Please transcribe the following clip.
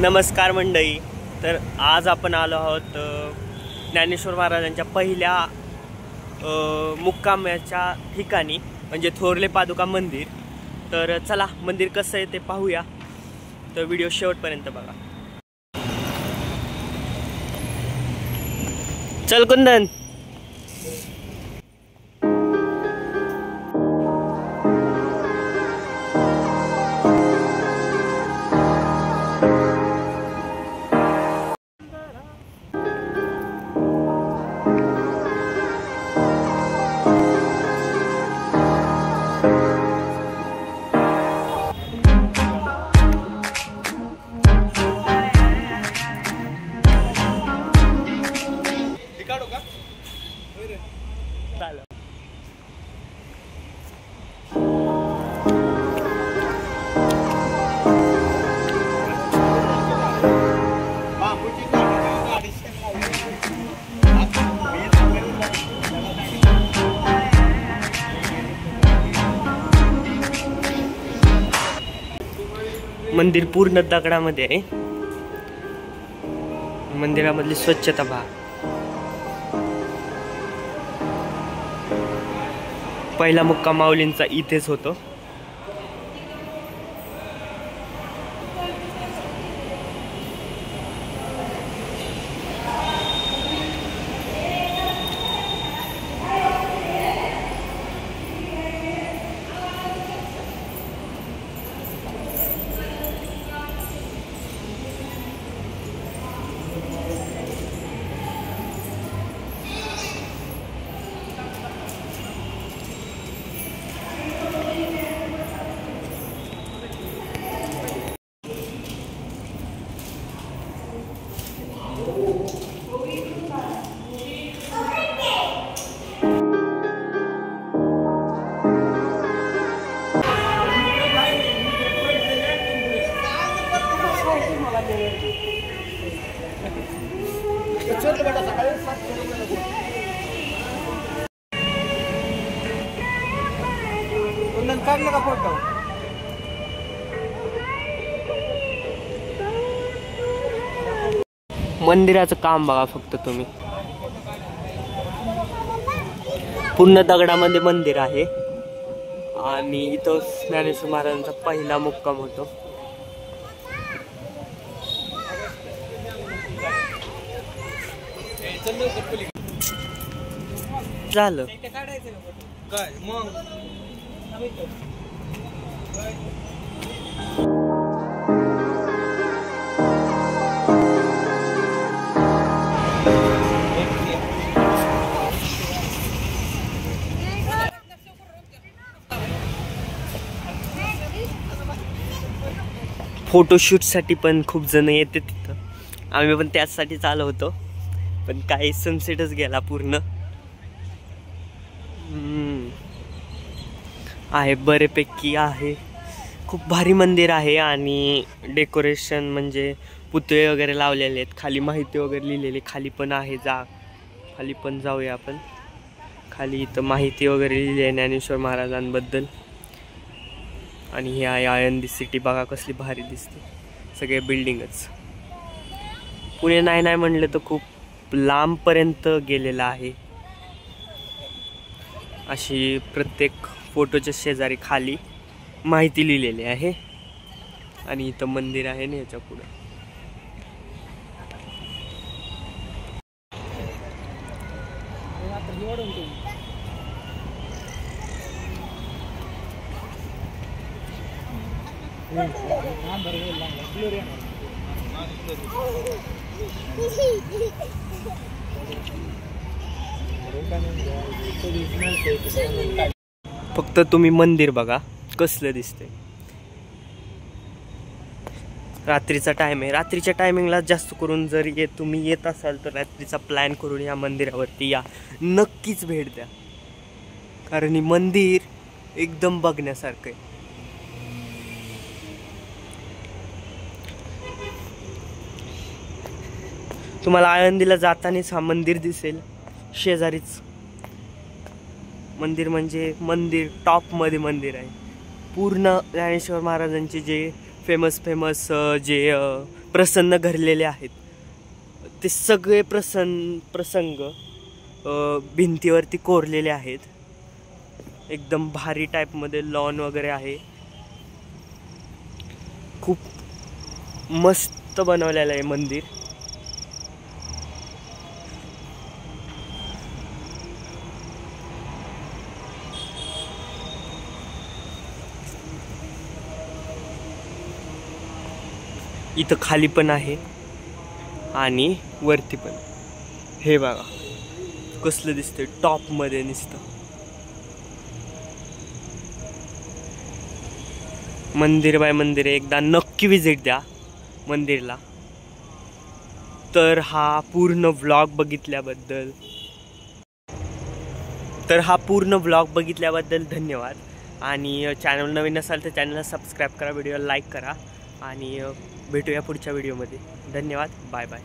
नमस्कार मंडळी. तर आज आपण आलो आहोत ज्ञानेश्वर महाराजांच्या पहिल्या मुक्कामाच्या ठिकाणी, म्हणजे थोरले पादुका मंदिर. तर चला मंदिर कसं आहे ते पाहूया. तर व्हिडिओ शेवटपर्यंत बघा. चल कुंदन. मंदिर पूर्ण दगडामध्ये आहे. मंदिरामधली स्वच्छता पहा. पहिला मुक्काम माऊलींचा इथेच होतो. काढलं का फोटो? मंदिराचं काम बघा फक्त तुम्ही. पूर्ण दगडामध्ये मंदिर आहे आणि इथं ज्ञानेश्वर महाराजांचा पहिला मुक्काम होतो. झालं काय मग फोटोशूटसाठी पण खूप जण येते तिथं. आम्ही पण त्याचसाठीच आलो होतो, पण काही सनसेटच गेला पूर्ण. आहे बरेपैकी आहे. खूप भारी मंदिर आहे आणि डेकोरेशन म्हणजे पुतळे वगैरे लावलेले आहेत. खाली माहिती वगैरे लिहिलेली खाली पण आहे. खाली पण जाऊया आपण. खाली इथं माहिती वगैरे लिहिली आहे ज्ञानेश्वर महाराजांबद्दल. आणि ही आहे आळंदी सिटी. बघा कसली भारी दिसते. सगळे बिल्डिंगच. पुणे नाही म्हणलं तर खूप लांबपर्यंत गेलेलं आहे. अशी प्रत्येक फोटोच्या शेजारी खाली माहिती लिहिलेली आहे. आणि इथं मंदिर आहे ना याच्या पुढे. फक्त तुम्ही मंदिर बघा कसलं दिसतंय. रात्रीचा टाइम आहे. रात्रीच्या टायमिंगला जास्त करून जर तुम्ही येत असाल तर रात्रीचा प्लॅन करून या मंदिरावरती या. नक्कीच भेट द्या, कारण हे मंदिर एकदम बघण्यासारखं आहे. तुम्हाला आळंदीला जातानाच हा मंदिर दिसेल. शेजारीच मंदिर, म्हणजे मंदिर टॉपमध्ये मंदिर आहे. पूर्ण ज्ञानेश्वर महाराजांचे जे फेमस जे प्रसन्न घडलेले आहेत ते सगळे प्रसंग भिंतीवरती कोरलेले आहेत. एकदम भारी टाईपमध्ये लॉन वगैरे आहे. खूप मस्त बनवलेलं आहे मंदिर. इथं खाली पण आहे आणि वरती पण. हे बघा कसलं दिसतंय टॉप मध्ये नुसतं. मंदिर बाय मंदिर एकदा नक्की विजिट द्या मंदिरला. तर हा पूर्ण व्लॉग बघितल्याबद्दल धन्यवाद. आणि चॅनल नवीन असाल तर चॅनलला सबस्क्राईब करा, व्हिडिओला लाईक करा आणि भेटूया पुढच्या व्हिडिओमध्ये. धन्यवाद. Bye bye.